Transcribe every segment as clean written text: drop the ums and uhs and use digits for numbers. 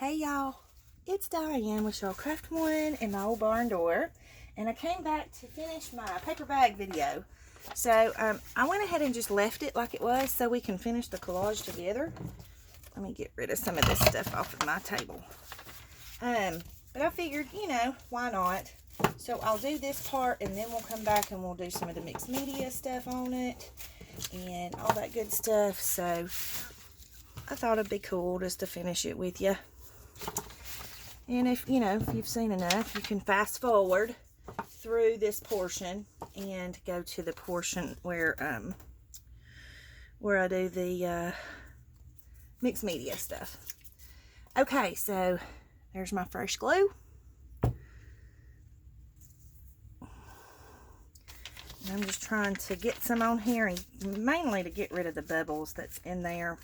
Hey y'all, it's Diane with Shaw Craft One and my old barn door, and I came back to finish my paper bag video. So I went ahead and just left it like it was so we can finish the collage together. Let me get rid of some of this stuff off of my table. But I figured, you know, why not? So I'll do this part and then we'll come back and we'll do some of the mixed media stuff on it and all that good stuff. So I thought it'd be cool just to finish it with you. And if you've seen enough, you can fast forward through this portion and go to the portion where I do the mixed media stuff. Okay, so there's my fresh glue. And I'm just trying to get some on here, and mainly to get rid of the bubbles that's in there.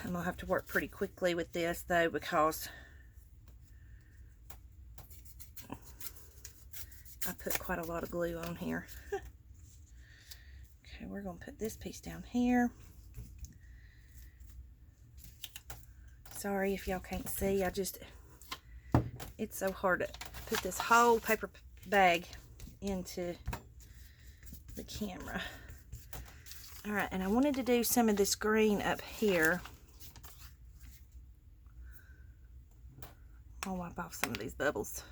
I'm going to have to work pretty quickly with this though, because I put quite a lot of glue on here. Okay, we're going to put this piece down here. Sorry if y'all can't see, it's so hard to put this whole paper bag into the camera. Alright, and I wanted to do some of this green up here. I'll wipe off some of these bubbles.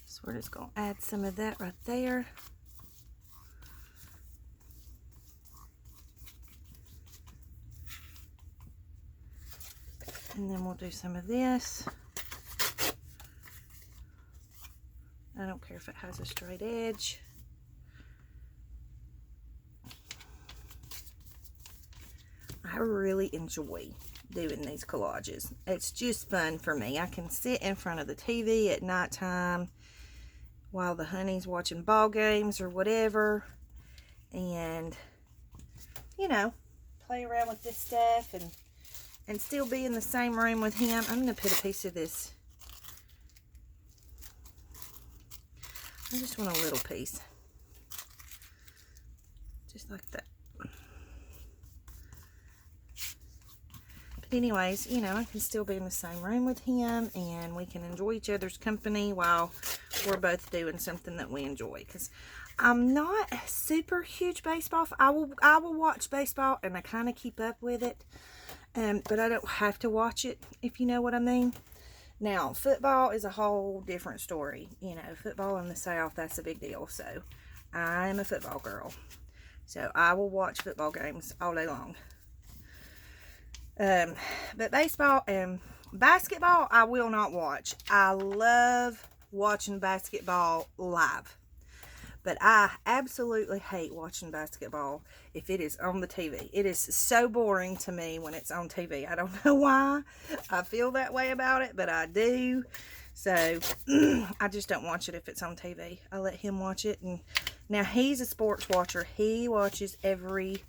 So we're just going to add some of that right there. And then we'll do some of this. I don't care if it has a straight edge. I really enjoy doing these collages. It's just fun for me. I can sit in front of the TV at nighttime while the honey's watching ball games or whatever, and play around with this stuff and still be in the same room with him. I'm going to put a piece of this. I just want a little piece. Just like that. But anyways, I can still be in the same room with him and we can enjoy each other's company while we're both doing something that we enjoy. Because I'm not a super huge baseball. I will watch baseball and I kind of keep up with it. But I don't have to watch it, if you know what I mean. Now, football is a whole different story. Football in the South, that's a big deal. So, I'm a football girl. So, I will watch football games all day long. But baseball and basketball, I will not watch. I love watching basketball live. But I absolutely hate watching basketball if it is on the TV. It is so boring to me when it's on TV. I don't know why I feel that way about it, but I do. So, I just don't watch it if it's on TV. I let him watch it. And now, he's a sports watcher. He watches every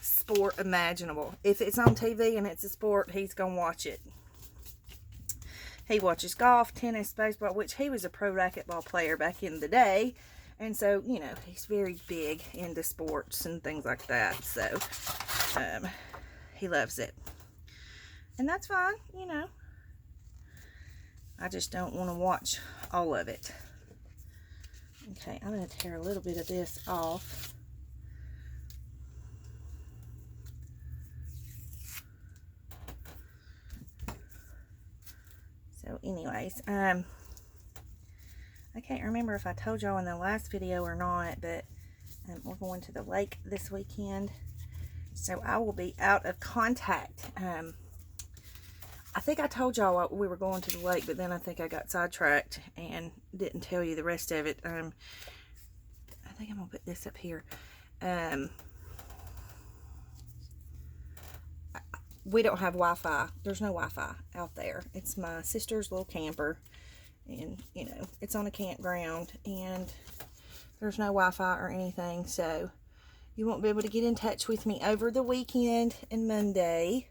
sport imaginable. If it's on TV and it's a sport, he's going to watch it. He watches golf, tennis, baseball, which he was a pro racquetball player back in the day. And so, he's very big into sports and things like that. So, he loves it. And that's fine, I just don't want to watch all of it. Okay, I'm going to tear a little bit of this off. So, anyways, I can't remember if I told y'all in the last video or not, but we're going to the lake this weekend. So I will be out of contact. I think I told y'all we were going to the lake, but then I think I got sidetracked and didn't tell you the rest of it. I think I'm going to put this up here. We don't have Wi-Fi. There's no Wi-Fi out there. It's my sister's little camper. And, it's on a campground, and there's no Wi-Fi or anything, so you won't be able to get in touch with me over the weekend and Monday,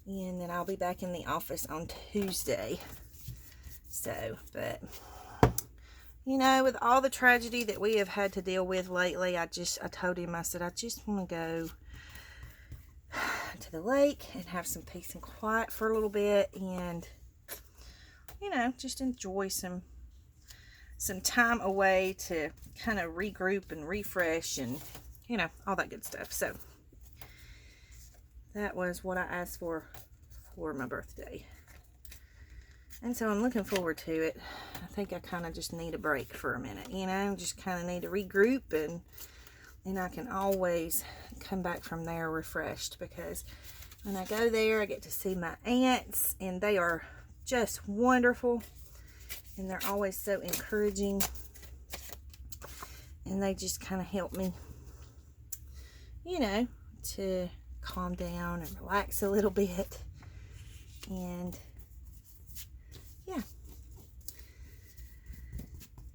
and then I'll be back in the office on Tuesday. So, but You know, with all the tragedy that we have had to deal with lately, I told him, I said, I just want to go to the lake and have some peace and quiet for a little bit, and, you know, just enjoy some time away to kind of regroup and refresh and, you know, all that good stuff. So that was what I asked for my birthday. And so I'm looking forward to it. I think I kind of just need a break for a minute, you know, just kind of need to regroup, and I can always come back from there refreshed, because when I go there, I get to see my aunts, and they are just wonderful, and they're always so encouraging, and they just kind of help me, you know, to calm down and relax a little bit. And yeah,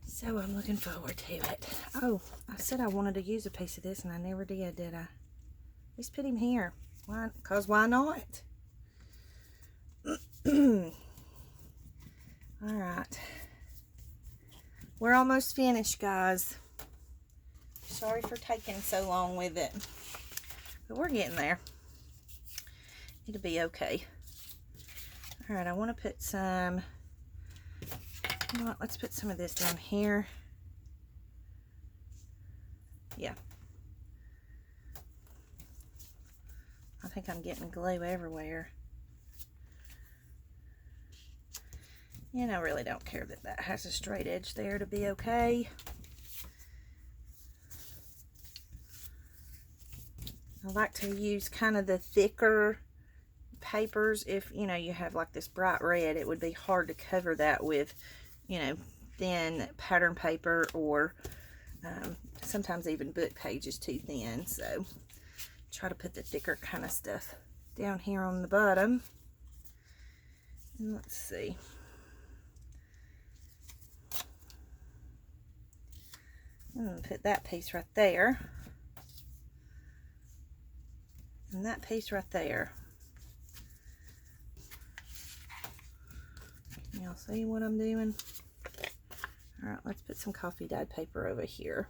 so I'm looking forward to it. Oh, I said I wanted to use a piece of this, and I never did I? Just put him here. Why? Because why not? Alright. We're almost finished, guys. Sorry for taking so long with it. But we're getting there. It'll be okay. Alright, I want to put some... You know what? Let's put some of this down here. Yeah. I think I'm getting glue everywhere. And I really don't care that that has a straight edge there to be okay. I like to use kind of the thicker papers. If, you know, you have like this bright red, it would be hard to cover that with, you know, thin pattern paper, or sometimes even book page is too thin. So try to put the thicker kind of stuff down here on the bottom. And let's see. I'm going to put that piece right there. And that piece right there. Y'all see what I'm doing? Alright, let's put some coffee dyed paper over here.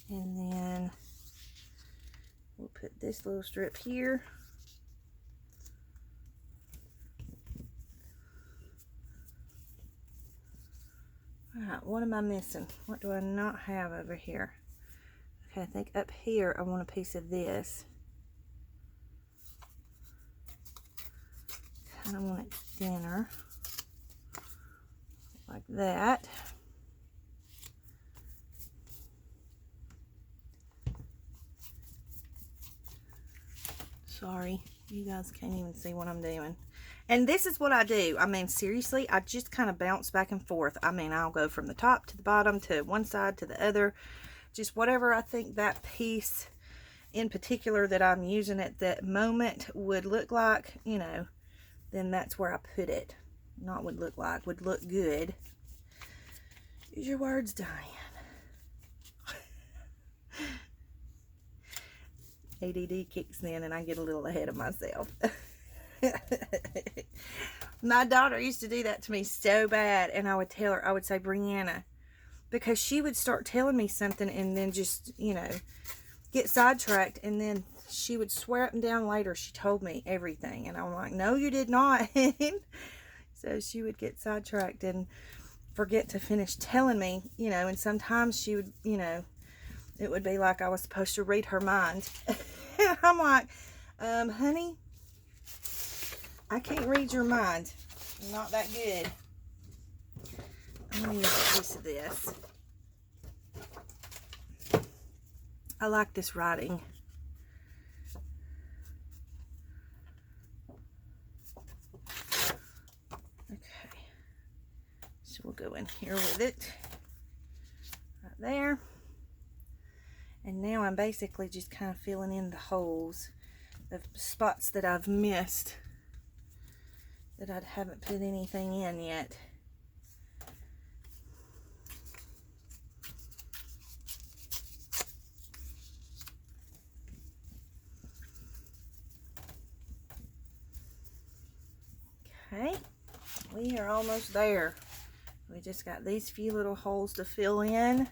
And then we'll put this little strip here. Alright, what am I missing? What do I not have over here? Okay, I think up here I want a piece of this. Kind of want it thinner. Like that. Sorry, you guys can't even see what I'm doing. And this is what I do. I mean, seriously, I just kind of bounce back and forth. I mean, I'll go from the top to the bottom, to one side to the other. Just whatever I think that piece in particular that I'm using at that moment would look like, you know, then that's where I put it. Not would look like, would look good. Use your words, Diane. ADD kicks in and I get a little ahead of myself. My daughter used to do that to me so bad, and I would tell her, I would say, Brianna, because she would start telling me something and then just, you know, get sidetracked, and then she would swear up and down later she told me everything, and I'm like, no, you did not. So she would get sidetracked and forget to finish telling me, you know, and sometimes she would, you know, it would be like I was supposed to read her mind. I'm like, honey, I can't read your mind. I'm not that good. I'm going to use a piece of this. I like this writing. Okay. So we'll go in here with it. Right there. And now I'm basically just kind of filling in the holes, the spots that I've missed, that I haven't put anything in yet. Okay, we are almost there. We just got these few little holes to fill in.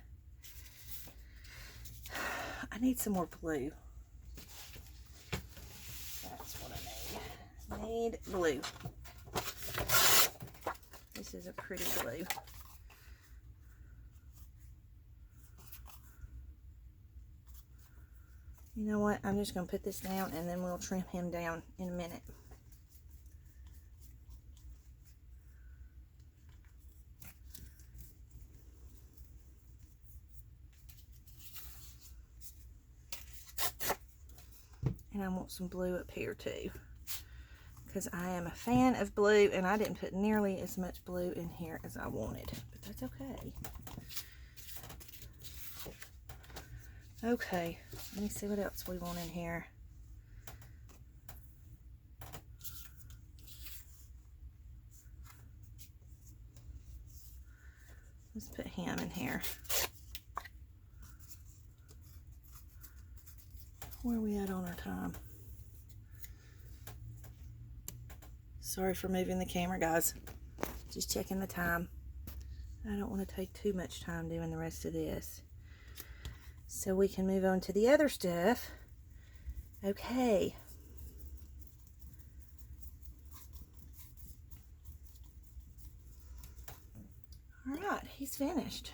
I need some more blue. That's what I need. Need blue. This is a pretty blue. You know what? I'm just going to put this down and then we'll trim him down in a minute. And I want some blue up here too, because I am a fan of blue, and I didn't put nearly as much blue in here as I wanted, but that's okay. Okay, let me see what else we want in here. Let's put him in here. Where are we at on our time? Sorry for moving the camera, guys. Just checking the time. I don't want to take too much time doing the rest of this, so we can move on to the other stuff. Okay. All right, he's finished.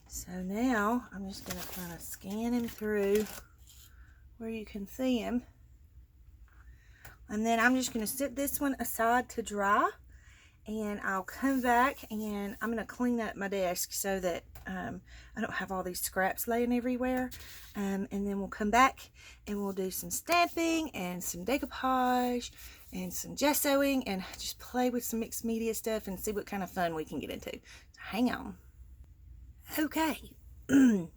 So now I'm just going to kind of scan him through where you can see him. And then I'm just going to set this one aside to dry. And I'll come back and I'm going to clean up my desk so that I don't have all these scraps laying everywhere. And then we'll come back and we'll do some stamping and some decoupage and some gessoing and just play with some mixed media stuff and see what kind of fun we can get into. So hang on. Okay. So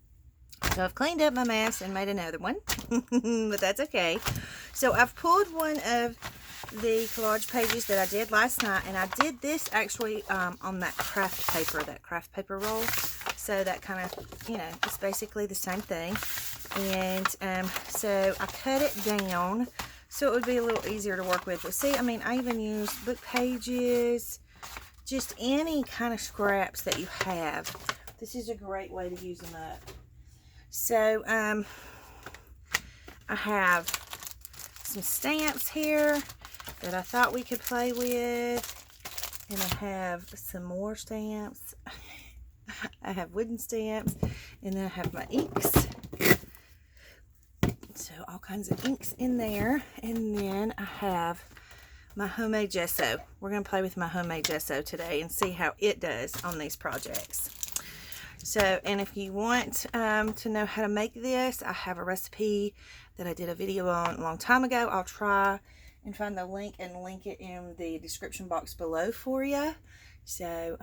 I've cleaned up my mess and made another one, but that's okay. So I've pulled one of the collage pages that I did last night, and I did this actually on that craft paper roll. So that kind of, you know, it's basically the same thing. And so I cut it down so it would be a little easier to work with. But see, I mean, I even used book pages, just any kind of scraps that you have. This is a great way to use them up. So I have some stamps here that I thought we could play with, and I have some more stamps. I have wooden stamps, and then I have my inks. So all kinds of inks in there, and then I have my homemade gesso. We're going to play with my homemade gesso today and see how it does on these projects. So, and if you want to know how to make this, I have a recipe that I did a video on a long time ago. I'll try and find the link and link it in the description box below for you. So,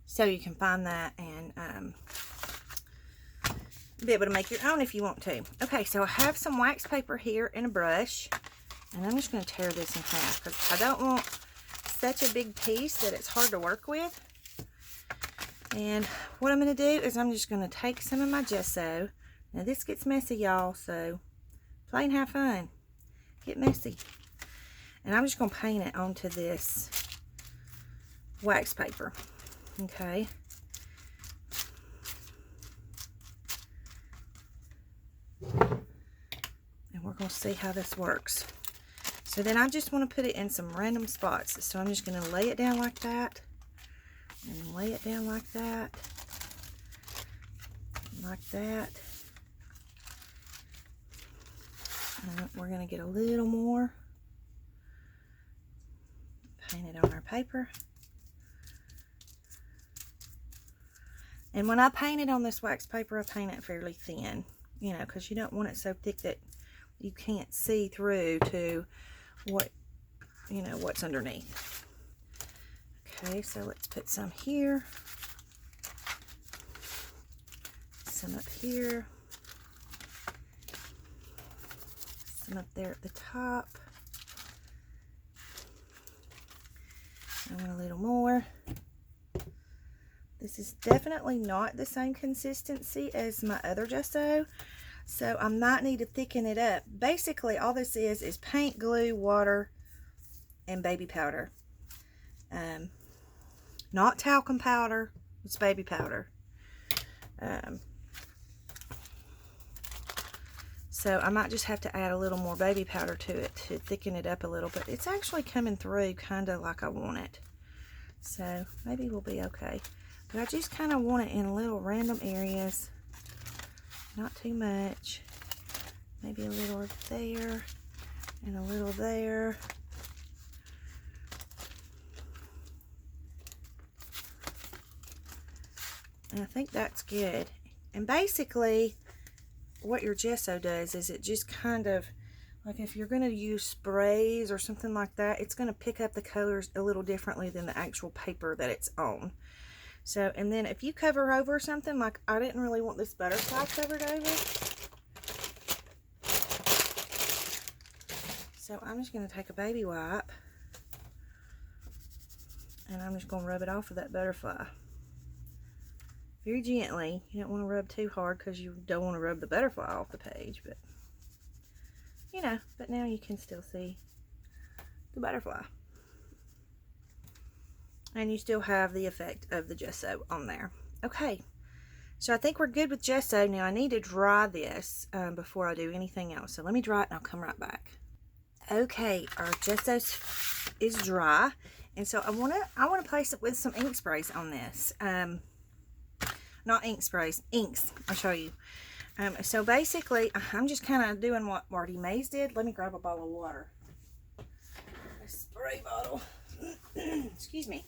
so you can find that and be able to make your own if you want to. Okay, so I have some wax paper here and a brush, and I'm just going to tear this in half because I don't want such a big piece that it's hard to work with. And what I'm going to do is I'm just going to take some of my gesso. Now this gets messy, y'all, so play and have fun. Get messy. And I'm just going to paint it onto this wax paper. Okay. And we're going to see how this works. So then I just want to put it in some random spots. So I'm just going to lay it down like that. And lay it down like that, like that. And we're going to get a little more, paint it on our paper. And when I paint it on this wax paper, I paint it fairly thin, you know, because you don't want it so thick that you can't see through to what, you know, what's underneath. Okay, so let's put some here, some up here, some up there at the top. I want a little more. This is definitely not the same consistency as my other gesso, So I might need to thicken it up. Basically, all this is paint, glue, water, and baby powder. Not talcum powder, it's baby powder. So I might just have to add a little more baby powder to it to thicken it up a little, but it's actually coming through kind of like I want it. So maybe we'll be okay. But I just kind of want it in little random areas. Not too much. Maybe a little there and a little there. And I think that's good. And basically, what your gesso does is it just kind of, like if you're going to use sprays or something like that, it's going to pick up the colors a little differently than the actual paper that it's on. So, and then if you cover over something, like I didn't really want this butterfly covered over. So I'm just going to take a baby wipe and I'm just going to rub it off of that butterfly. Very gently. You don't want to rub too hard because you don't want to rub the butterfly off the page, but you know, but now you can still see the butterfly. And you still have the effect of the gesso on there. Okay, so I think we're good with gesso. Now I need to dry this before I do anything else. So let me dry it and I'll come right back. Okay, our gesso is dry, and so I want to place it with some ink sprays on this. Not ink sprays, inks. I'll show you. So basically, I'm just kind of doing what Marty Mays did. Let me grab a bottle of water. A spray bottle. Excuse me.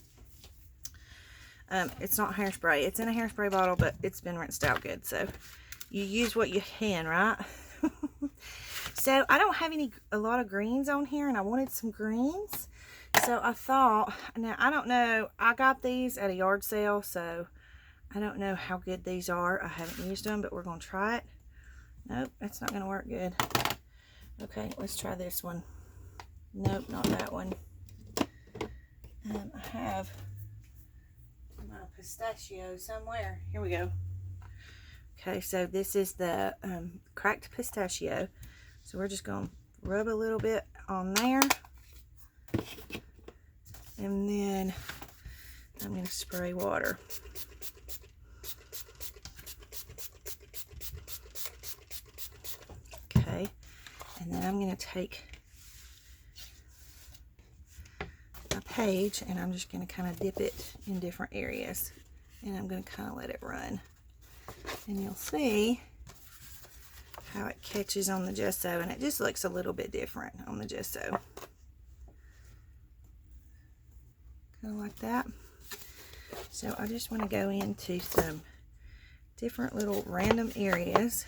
It's not hairspray. It's in a hairspray bottle, but it's been rinsed out good. So you use what you can, right? So I don't have a lot of greens on here, and I wanted some greens. So I thought, now I don't know. I got these at a yard sale, so I don't know how good these are. I haven't used them, but we're going to try it. Nope, that's not going to work good. Okay, let's try this one. Nope, not that one. I have my pistachio somewhere. Here we go. Okay, so this is the cracked pistachio. So we're just going to rub a little bit on there. And then I'm going to spray water. Okay, and then I'm going to take my page and I'm just going to kind of dip it in different areas, and I'm going to kind of let it run, and you'll see how it catches on the gesso, and it just looks a little bit different on the gesso, kind of like that. So I just want to go into some different little random areas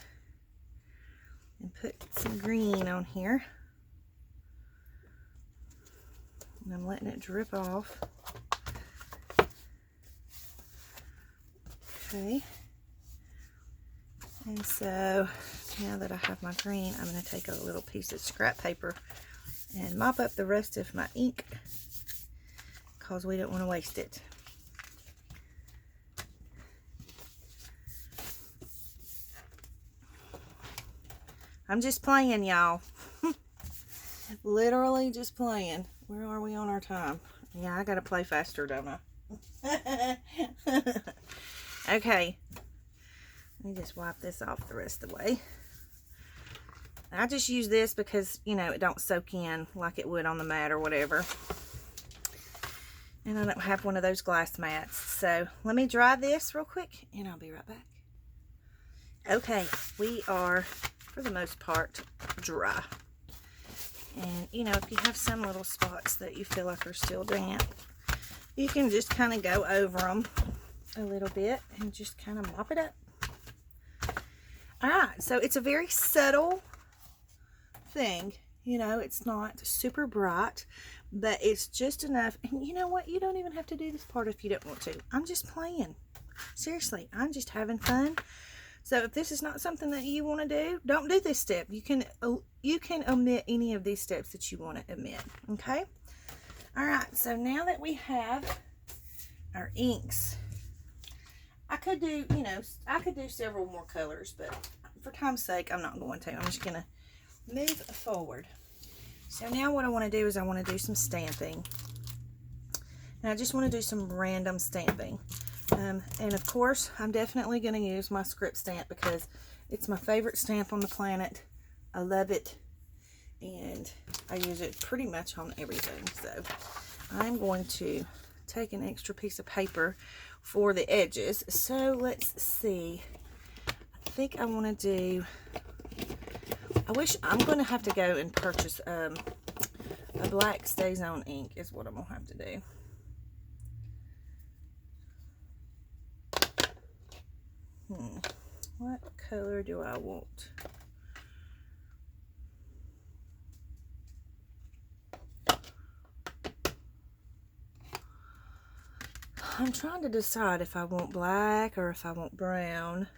and put some green on here, and I'm letting it drip off. Okay, and so now that I have my green, I'm going to take a little piece of scrap paper and mop up the rest of my ink because we don't want to waste it. I'm just playing, y'all. Literally just playing. Where are we on our time? Yeah, I gotta play faster, don't I? Okay. Let me just wipe this off the rest of the way. I just use this because, you know, it don't soak in like it would on the mat or whatever. And I don't have one of those glass mats. So let me dry this real quick and I'll be right back. Okay, we are, for the most part, dry. And, you know, if you have some little spots that you feel like are still damp, you can just kind of go over them a little bit and just kind of mop it up. Alright, so it's a very subtle thing. You know, it's not super bright, but it's just enough. And you know what? You don't even have to do this part if you don't want to. I'm just playing. Seriously, I'm just having fun. So if this is not something that you want to do, don't do this step. You can omit any of these steps that you want to omit. Okay? Alright, so now that we have our inks, I could do, you know, I could do several more colors, but for time's sake, I'm not going to. I'm just going to move forward. So now what I want to do is I want to do some stamping. And I just want to do some random stamping. And of course, I'm definitely going to use my script stamp because it's my favorite stamp on the planet. I love it. And I use it pretty much on everything. So I'm going to take an extra piece of paper for the edges. So let's see. I think I want to do, I wish, I'm going to have to go and purchase a black StazOn ink is what I'm going to have to do. What color do I want? I'm trying to decide if I want black or if I want brown.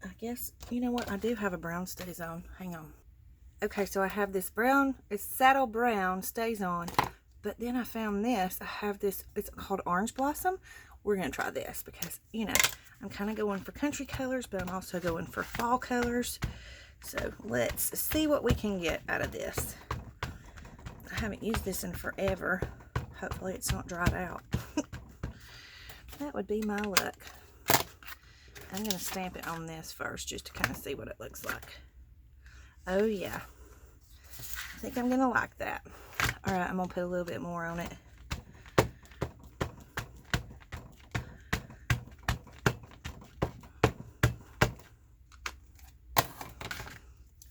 I guess, you know what? I do have a brown StazOn. Hang on. Okay, so I have this brown, it's saddle brown StazOn, but then I found this. I have this, it's called Orange Blossom. We're going to try this because, you know, I'm kind of going for country colors, but I'm also going for fall colors. So let's see what we can get out of this. I haven't used this in forever. Hopefully it's not dried out. That would be my luck. I'm going to stamp it on this first just to kind of see what it looks like. Oh yeah. I think I'm going to like that. Alright, I'm going to put a little bit more on it.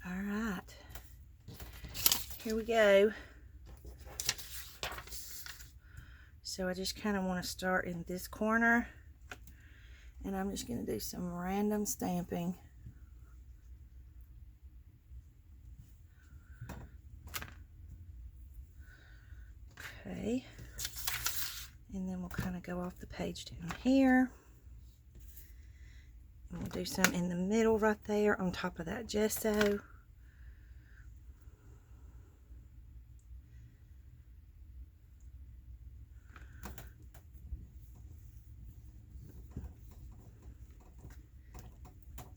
Alright. Here we go. So I just kind of want to start in this corner. And I'm just going to do some random stamping. Okay. And then we'll kind of go off the page down here. And we'll do some in the middle right there on top of that gesso.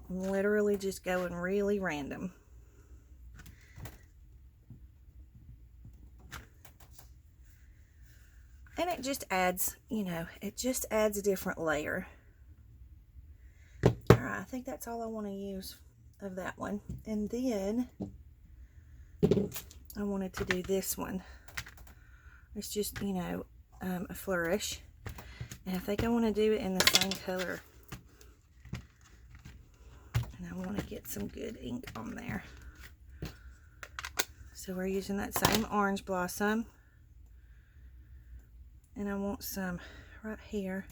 I'm literally just going really random. And it just adds, you know, it just adds a different layer. Alright, I think that's all I want to use of that one. And then I wanted to do this one. It's just, you know, a flourish. And I think I want to do it in the same color. And I want to get some good ink on there. So we're using that same Orange Blossom. And I want some right here.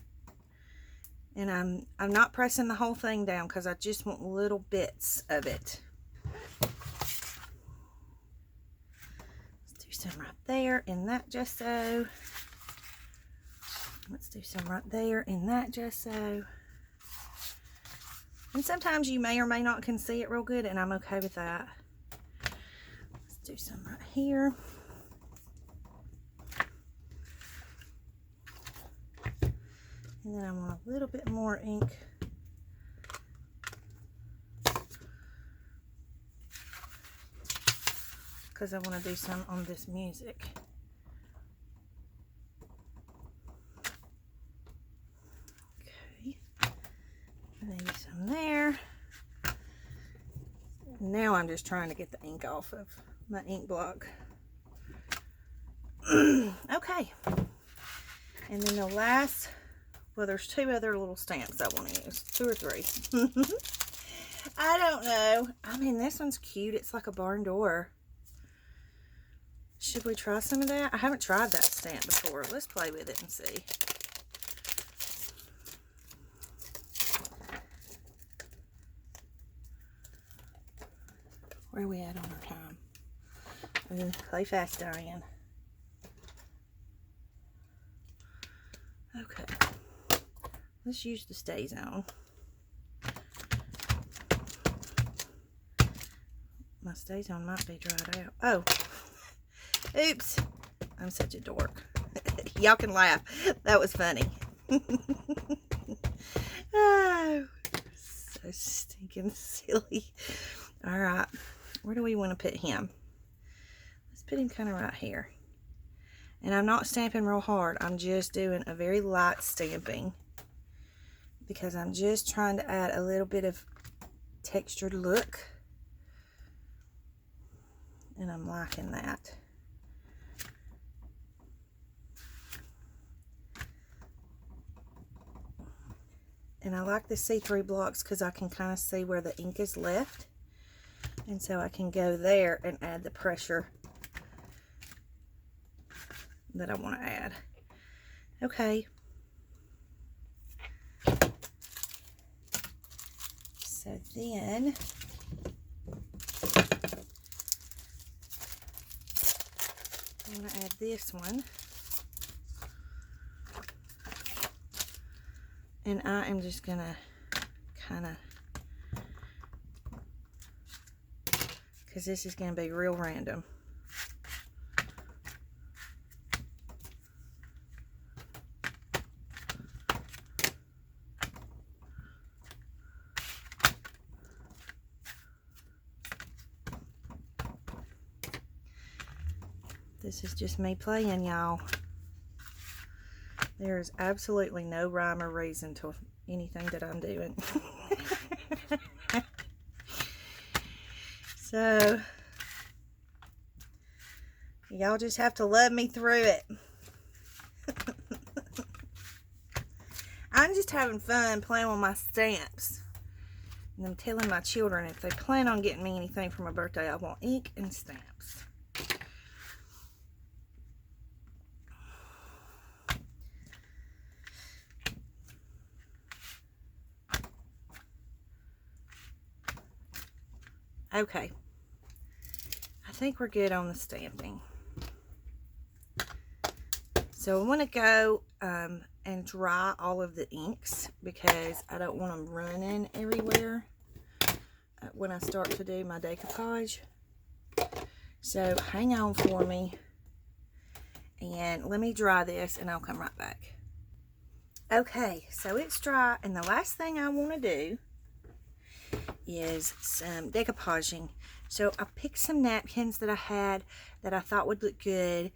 And I'm not pressing the whole thing down because I just want little bits of it. Let's do some right there in that gesso. Let's do some right there in that gesso. And sometimes you may or may not can see it real good, and I'm okay with that. Let's do some right here. And then I want a little bit more ink. Because I want to do some on this music. Okay. Maybe some there. Now I'm just trying to get the ink off of my ink block. Okay. And then the last, well, there's two other little stamps I want to use. 2 or 3. I don't know. I mean, this one's cute. It's like a barn door. Should we try some of that? I haven't tried that stamp before. Let's play with it and see. Where are we at on our time? Ooh, play fast, Diane. Okay. Let's use the StazOn. My StazOn might be dried out. Oh. Oops. I'm such a dork. Y'all can laugh. That was funny. Oh, So stinking silly. All right, where do we want to put him? Let's put him kind of right here. And I'm not stamping real hard. I'm just doing a very light stamping because I'm just trying to add a little bit of textured look. And I'm liking that. And I like the see-through blocks because I can kind of see where the ink is left. And so I can go there and add the pressure that I want to add. Okay. So then I'm going to add this one. And I am just going to kind of, because this is going to be real random. This is just me playing, y'all. There is absolutely no rhyme or reason to anything that I'm doing. So, y'all just have to love me through it. I'm just having fun playing with my stamps. And I'm telling my children if they plan on getting me anything for my birthday, I want ink and stamps. Okay, I think we're good on the stamping. So I want to go and dry all of the inks because I don't want them running everywhere when I start to do my decoupage. So hang on for me and let me dry this and I'll come right back. Okay, so it's dry, and the last thing I want to do is some decoupaging. So I picked some napkins that I had that I thought would look good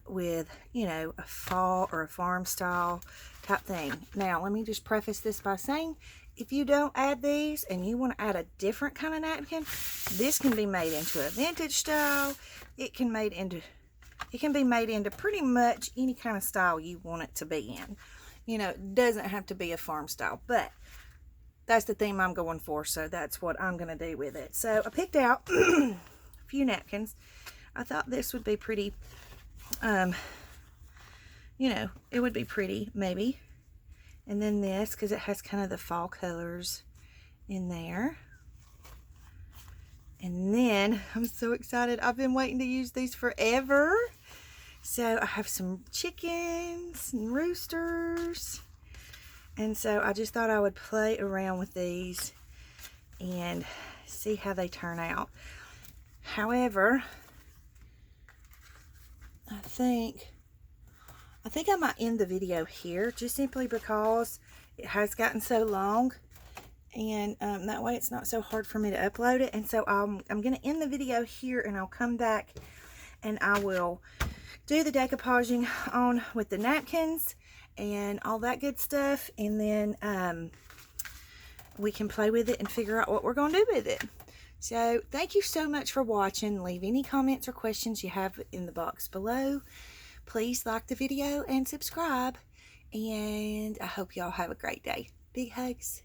with, you know, a fall or a farm style type thing. Now, let me just preface this by saying, if you don't add these and you want to add a different kind of napkin, this can be made into a vintage style. It can be made into pretty much any kind of style you want it to be in. You know, it doesn't have to be a farm style, but that's the theme I'm going for, so that's what I'm going to do with it. So I picked out a few napkins. I thought this would be pretty, you know, it would be pretty, maybe. And then this, because it has kind of the fall colors in there. And then, I'm so excited. I've been waiting to use these forever. So I have some chickens and roosters. And so I just thought I would play around with these and see how they turn out. However, I think I might end the video here, just simply because it has gotten so long, and that way it's not so hard for me to upload it. And so I'm going to end the video here, and I'll come back and I will do the decoupaging on with the napkins and all that good stuff, and then we can play with it and figure out what we're going to do with it. So thank you so much for watching. Leave any comments or questions you have in the box below. Please like the video and subscribe, and I hope y'all have a great day. Big hugs.